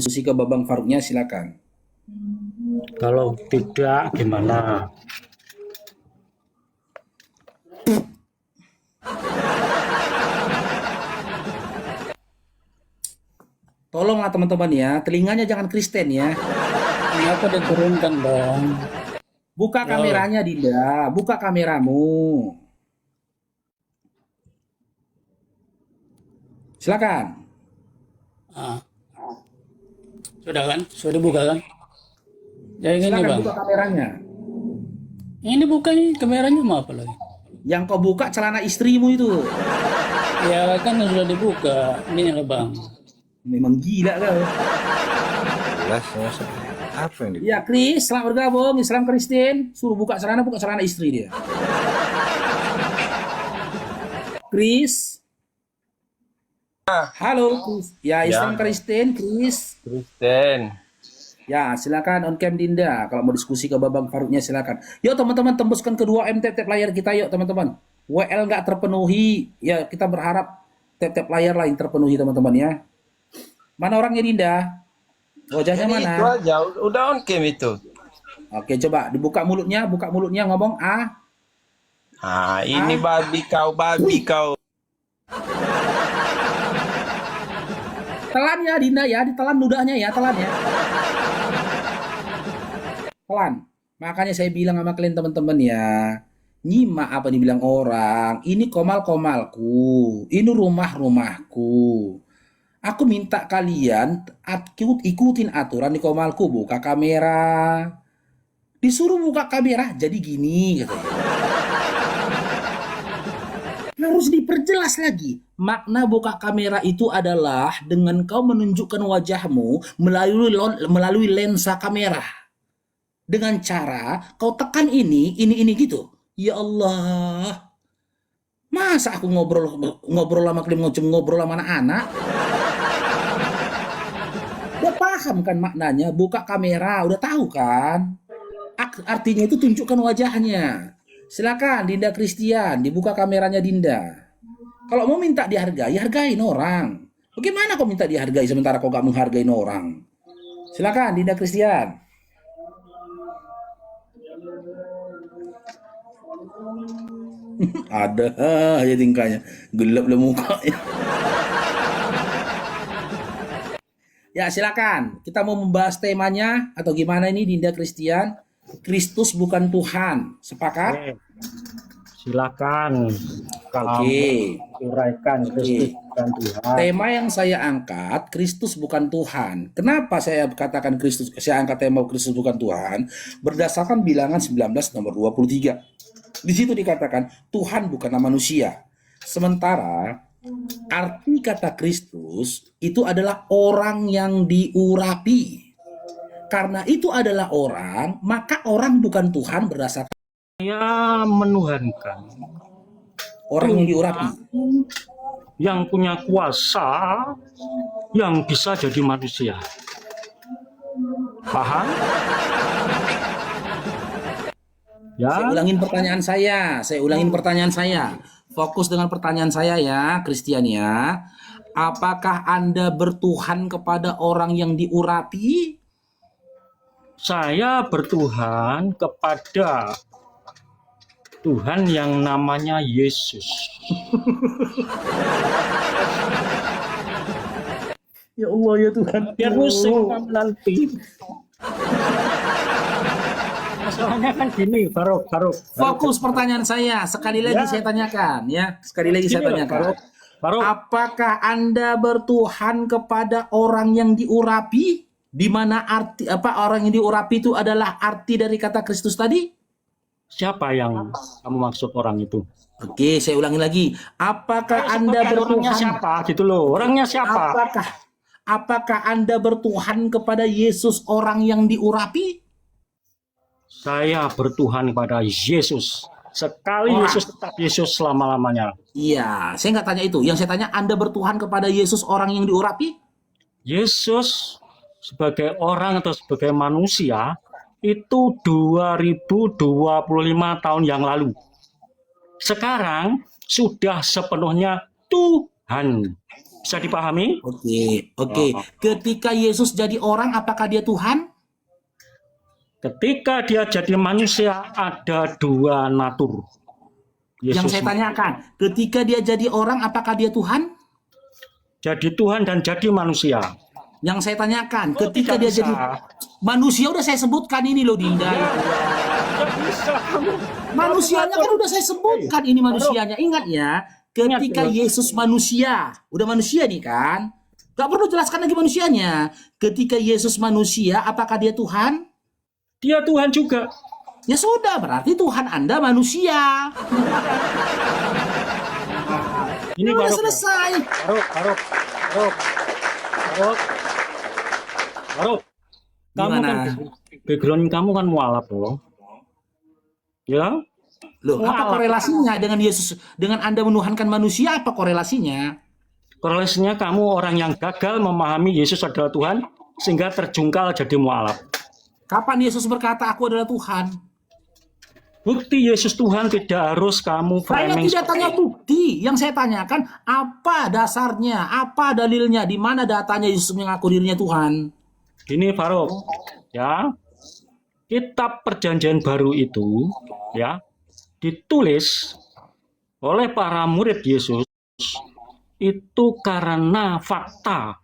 diskusi ke Babang Faruknya, silakan. Kalau tidak gimana? Tolonglah teman-teman ya, telinganya jangan Kristen ya. Kenapa diturunkan, Bang? Buka kameranya Dinda, buka kameramu. Silakan. Sudah kan? Sudah dibuka kan? Ya ini Silakan Bang. buka kameranya. Ini buka ini kameranya mau apa lagi? Yang kau buka celana istrimu itu. Ya kan sudah dibuka. Ini lah Bang. Memang gila kau. Jelas, apa yang Ya Kris, selamat bergabung Islam Kristen. Suruh buka celana istri dia. Kris. Halo Kris. Ya Islam Kristen, Kris. Kristen? Ya, silakan on cam Dinda. Kalau mau diskusi ke Babang Faruknya silakan. Yuk teman-teman tembuskan kedua tap layar kita yuk teman-teman. WL nggak terpenuhi. Ya, kita berharap tap layar lain terpenuhi teman-teman ya. Mana orangnya Dinda? Wajahnya mana? Itu aja, udah on cam itu. Oke, coba dibuka mulutnya ngomong ah. Ini babi kau. Telan ya Dinda ya, ditelan ludahnya ya, telan ya. Telan. Makanya saya bilang sama kalian teman-teman ya, nyimak apa dibilang orang. Ini komal-komalku, ini rumah-rumahku. Aku minta kalian ikutin aturan di komalku, buka kamera. Disuruh buka kamera, jadi gini katanya. Harus diperjelas lagi. Makna buka kamera itu adalah dengan kau menunjukkan wajahmu melalui lensa kamera. Dengan cara kau tekan ini gitu. Ya Allah. Masa aku ngobrol sama kalian ngobrol sama anak-anak? Udah paham kan maknanya? Buka kamera, udah tahu kan? Artinya itu tunjukkan wajahnya. Silakan Dinda Christian, dibuka kameranya Dinda. Kalau mau minta dihargai, hargain orang. Bagaimana kau minta dihargai sementara kau gak menghargai orang? Silakan Dinda Christian. Ada aja tingkahnya, gelap lah mukanya. Ya silakan, kita mau membahas temanya atau gimana ini Dinda Christian? Kristus bukan Tuhan, sepakat? Silakan. Oke. Uraikan Kristus bukan Tuhan. Tema yang saya angkat, Kristus bukan Tuhan. Kenapa saya katakan saya angkat tema Kristus bukan Tuhan? Berdasarkan bilangan 19 nomor 23. Di situ dikatakan Tuhan bukanlah manusia. Sementara arti kata Kristus itu adalah orang yang diurapi. Karena itu adalah orang, maka orang bukan Tuhan berdasarkan Saya menuhankan orang yang diurapi. yang punya kuasa yang bisa jadi manusia. Paham? Ya. Saya ulangin pertanyaan saya. Fokus dengan pertanyaan saya ya, Christian ya. Apakah Anda bertuhan kepada orang yang diurapi? Saya bertuhan kepada Tuhan yang namanya Yesus. Ya Allah ya Tuhan. Biar musik nanti. Masalahnya kan gini, Faruk. Fokus pertanyaan saya. Sekali lagi saya tanyakan ya. Sekali lagi saya tanyakan. Faruk. Apakah Anda bertuhan kepada orang yang diurapi? Di mana arti orang yang diurapi itu adalah arti dari kata Kristus tadi? Siapa yang kamu maksud orang itu? Oke, saya ulangi lagi. Apakah Anda bertuhan? Orangnya siapa gitu loh? Orangnya siapa? Apakah Anda bertuhan kepada Yesus orang yang diurapi? Saya bertuhan kepada Yesus. Sekali Yesus tetap Yesus selama-lamanya. Iya, saya nggak tanya itu. Yang saya tanya, Anda bertuhan kepada Yesus orang yang diurapi? Yesus sebagai orang atau sebagai manusia itu 2025 tahun yang lalu. Sekarang sudah sepenuhnya Tuhan. Bisa dipahami? Oke, oke. Ketika Yesus jadi orang, apakah dia Tuhan? Ketika dia jadi manusia ada dua natur. Yang Yesus saya tanyakan, ketika dia jadi orang, apakah dia Tuhan? jadi Tuhan dan jadi manusia. Yang saya tanyakan, Oh, ketika tidak dia bisa. jadi manusia, udah saya sebutkan ini loh, Dinda. Tidak bisa. Manusianya kan udah saya sebutkan ini manusianya. Ingat ya, ketika Ingat, Yesus manusia, udah manusia nih kan? Gak perlu jelaskan lagi manusianya. Ketika Yesus manusia, apakah dia Tuhan? Dia Tuhan juga. Ya sudah, berarti Tuhan Anda manusia. Ini Udah baru selesai. Barok. Kamu Gimana? kan background kamu kan mualaf loh. Ya? Loh, apa Mualaf. korelasinya dengan Yesus, dengan Anda menuhankan manusia, apa korelasinya? Korelasinya kamu orang yang gagal memahami Yesus adalah Tuhan sehingga terjungkal jadi mualaf. Kapan Yesus berkata, aku adalah Tuhan? Bukti Yesus Tuhan tidak harus kamu Saya framing tidak tanya bukti. Yang saya tanyakan, apa dasarnya, apa dalilnya, di mana datanya Yesus mengaku dirinya Tuhan? Gini Faruk, ya, kitab perjanjian baru itu, ya, ditulis oleh para murid Yesus itu karena fakta.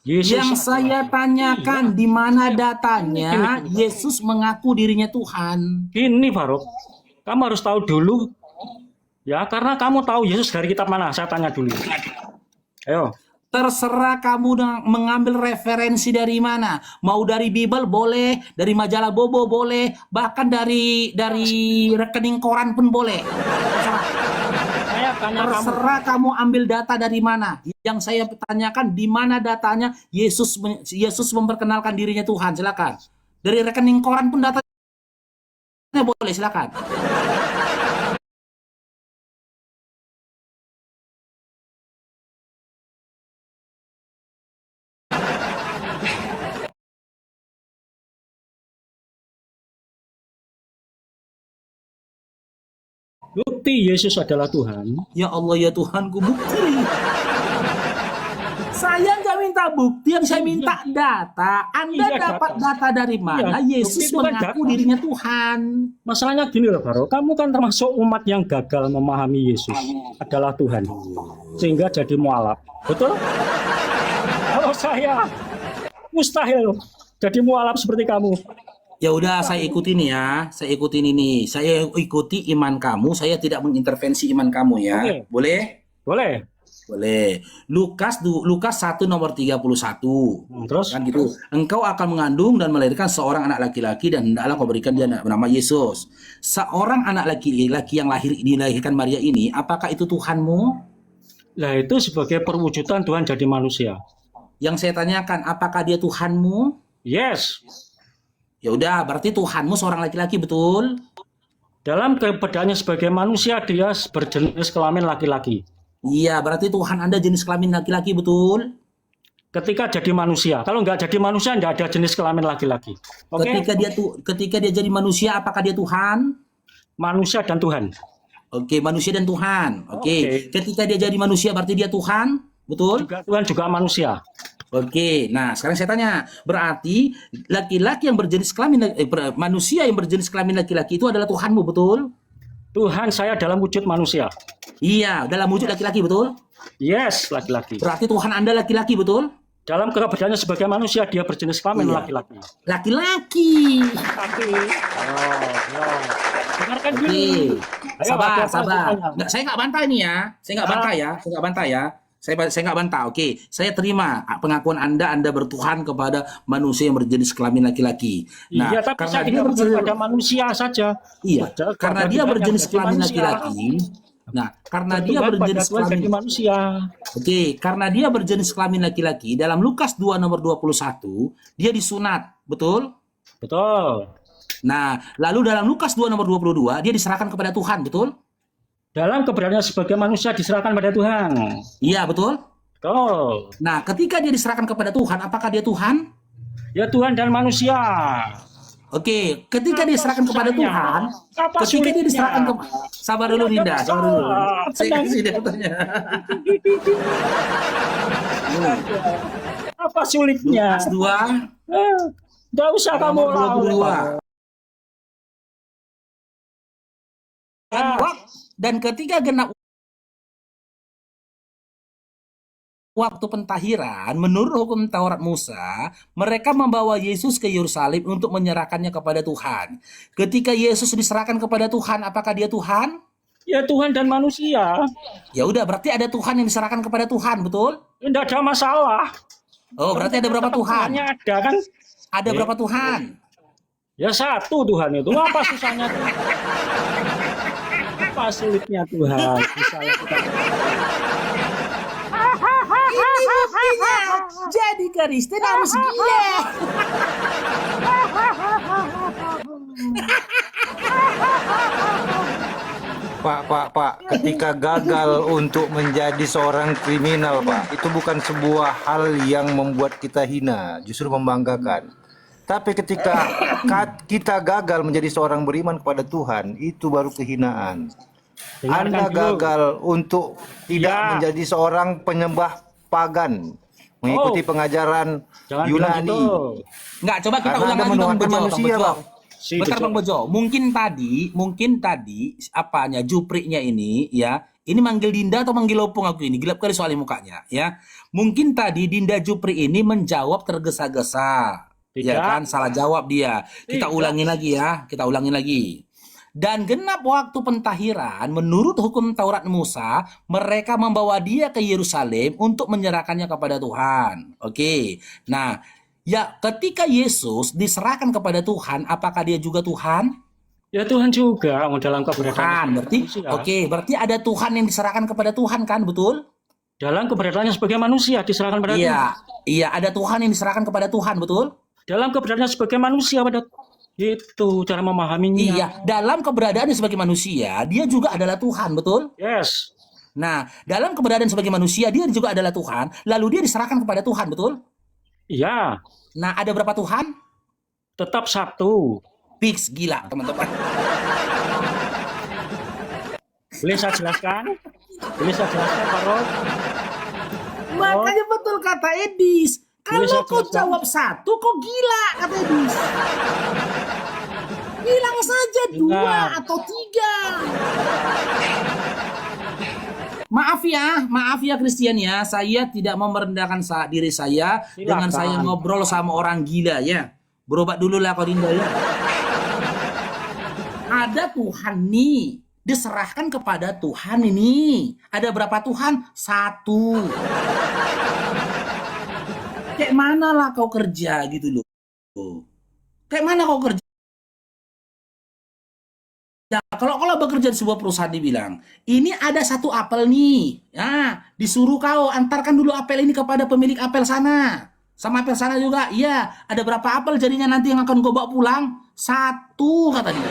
Yesus Yang saya tanyakan, di mana datanya Yesus mengaku dirinya Tuhan? Gini Faruk, kamu harus tahu dulu, ya, karena kamu tahu Yesus dari kitab mana? Saya tanya dulu. Ayo. Terserah kamu mengambil referensi dari mana. Mau dari Bible boleh, dari majalah Bobo boleh, bahkan dari rekening koran pun boleh. Saya tanya kamu. Terserah kamu ambil data dari mana. Yang saya tanyakan, di mana datanya Yesus memperkenalkan dirinya Tuhan. Silakan. Dari rekening koran pun datanya boleh, silakan. Bukti Yesus adalah Tuhan. Ya Allah ya Tuhanku, bukti. Saya nggak minta bukti, yang saya minta data. Anda Iya, dapat data dari mana Iya, Yesus bukti itu kan mengaku data. dirinya Tuhan? Masalahnya gini loh Baro, kamu kan termasuk umat yang gagal memahami Yesus adalah Tuhan. Sehingga jadi mualaf. Betul? Kalau saya mustahil jadi mualaf seperti kamu. Ya udah, saya ikutin ya. Saya ikutin ini. Saya ikuti iman kamu. Saya tidak mengintervensi iman kamu ya. Oke. Boleh? Boleh? Boleh. Lukas 1 nomor 31. Terus? Kan gitu. Engkau akan mengandung dan melahirkan seorang anak laki-laki dan hendaklah kau berikan dia bernama Yesus. Seorang anak laki-laki yang dilahirkan Maria ini, apakah itu Tuhanmu? Nah itu sebagai perwujudan Tuhan jadi manusia. Yang saya tanyakan, apakah dia Tuhanmu? Yes. Ya udah, berarti Tuhanmu seorang laki-laki, betul? Dalam keberadaannya sebagai manusia dia berjenis kelamin laki-laki. Iya, berarti Tuhan Anda jenis kelamin laki-laki, betul? Ketika jadi manusia, kalau nggak jadi manusia nggak ada jenis kelamin laki-laki. Oke? Ketika dia jadi manusia, apakah dia Tuhan? Manusia dan Tuhan. Oke, manusia dan Tuhan. Oke. Oke. Ketika dia jadi manusia, berarti dia Tuhan, betul? Juga Tuhan juga manusia. Oke, nah sekarang saya tanya, berarti laki-laki yang berjenis kelamin manusia yang berjenis kelamin laki-laki itu adalah Tuhanmu, betul? Tuhan saya dalam wujud manusia. Iya, dalam wujud laki-laki, betul? Yes, laki-laki. Berarti Tuhan Anda laki-laki, betul? Dalam keberadaannya sebagai manusia dia berjenis kelamin Iya. laki-laki. Laki-laki. Laki. Dengarkan Oke. dulu. Ayo, Sabar, ada apa sabar. ceritanya? Nggak, saya nggak bantah ini ya. Saya nggak bantah ya. Saya nggak bantah ya. Saya nggak bantah. Oke, saya terima pengakuan Anda bertuhan kepada manusia yang berjenis kelamin laki-laki. Nah, Iya, tapi karena saya dia tidak berjenis pada manusia saja. Iya, Padahal karena pada dia Tuhan berjenis yang kelamin manusia. laki-laki. Nah, karena dia Tuhan pada berjenis Tuhan jadi kelamin manusia. Oke, karena dia berjenis kelamin laki-laki, dalam Lukas 2 nomor 21, dia disunat, betul? Betul. Nah, lalu dalam Lukas 2 nomor 22, dia diserahkan kepada Tuhan, betul? Dalam keberadaannya sebagai manusia diserahkan pada Tuhan. Iya, betul? Betul. Nah, ketika dia diserahkan kepada Tuhan, apakah dia Tuhan? Ya Tuhan dan manusia. Oke, ketika diserahkan kepada susahnya? Tuhan, Apa ketika dia sulitnya? diserahkan ke sabar dulu Tidak ada Dinda, sabar dulu. masalah. Saya Tenang. kasih dia bertanya. Apa sulitnya? Lukas 2 Nggak usah kamu nomor lawan. 22. Ah, Dan ketika genap waktu pentahiran, menurut hukum Taurat Musa, mereka membawa Yesus ke Yerusalem untuk menyerahkannya kepada Tuhan. Ketika Yesus diserahkan kepada Tuhan, apakah dia Tuhan? ya Tuhan dan manusia. Ya udah, berarti ada Tuhan yang diserahkan kepada Tuhan, betul? Tidak ada masalah. Oh, berarti ada berapa Tuhan? Tuhannya ada kan? Ada berapa Tuhan? Ya satu Tuhan itu. Apa susahnya Tuhan? Apa sulitnya Tuhan? Misalnya kita Ini buktinya. Jadi Kristen harus gila. Pak, ketika gagal untuk menjadi seorang kriminal, Pak, itu bukan sebuah hal yang membuat kita hina, justru membanggakan. Tapi ketika kita gagal menjadi seorang beriman kepada Tuhan, itu baru kehinaan. dengarkan Anda dulu. gagal untuk tidak Ya. menjadi seorang penyembah pagan, mengikuti pengajaran Jangan bilang Yunani. gitu. Nggak, coba kita Karena ulang Anda lagi Bang menuhankan Bejo. Bang manusia, Bejo. Bang. Si Bentar Bejo. Bang Bejo, mungkin tadi apanya jupriknya ini ya, ini manggil Dinda atau manggil Opung aku ini, gelap kali soalnya mukanya ya. Mungkin tadi Dinda Jupri ini menjawab tergesa-gesa. Tidak. Ya kan, salah jawab dia. Kita Tidak. ulangin lagi ya, kita ulangin lagi. Dan genap waktu pentahiran, menurut hukum Taurat Musa, mereka membawa dia ke Yerusalem untuk menyerahkannya kepada Tuhan. Oke. Nah, ya ketika Yesus diserahkan kepada Tuhan, apakah dia juga Tuhan? Ya Tuhan juga dalam Tuhan, keberadaannya berarti manusia. oke, berarti ada Tuhan yang diserahkan kepada Tuhan kan, betul? Dalam keberadaannya sebagai manusia diserahkan pada Tuhan. Iya, iya ada Tuhan yang diserahkan kepada Tuhan, betul? Dalam keberadaannya sebagai manusia pada itu cara memahaminya. Iya, dalam keberadaannya sebagai manusia, dia juga adalah Tuhan, betul? Yes. Nah, dalam keberadaan sebagai manusia, dia juga adalah Tuhan, lalu dia diserahkan kepada Tuhan, betul? Iya. Nah, ada berapa Tuhan? Tetap satu. Fix, gila, teman-teman. Boleh saya jelaskan? Boleh saya jelaskan, Pak Rod? Makanya betul kata Edis. Boleh Kalau saya kau jelaskan? jawab satu, kau gila, kata Edis. Bilang saja dua Dengar. atau tiga. Maaf ya Christian ya, saya tidak mau merendahkan diri saya dengan Silakan. saya ngobrol sama orang gila ya. Berobat dulu lah kau Dinda ya. Ada Tuhan nih, diserahkan kepada Tuhan ini. Ada berapa Tuhan? Satu. Kayak mana lah kau kerja gitu loh. Kayak mana kau kerja? Ya, kalau bekerja di sebuah perusahaan dibilang, ini ada satu apel nih, ya disuruh kau antarkan dulu apel ini kepada pemilik apel sana, sama apel sana juga, iya ada berapa apel jadinya nanti yang akan kau bawa pulang? Satu kata dia.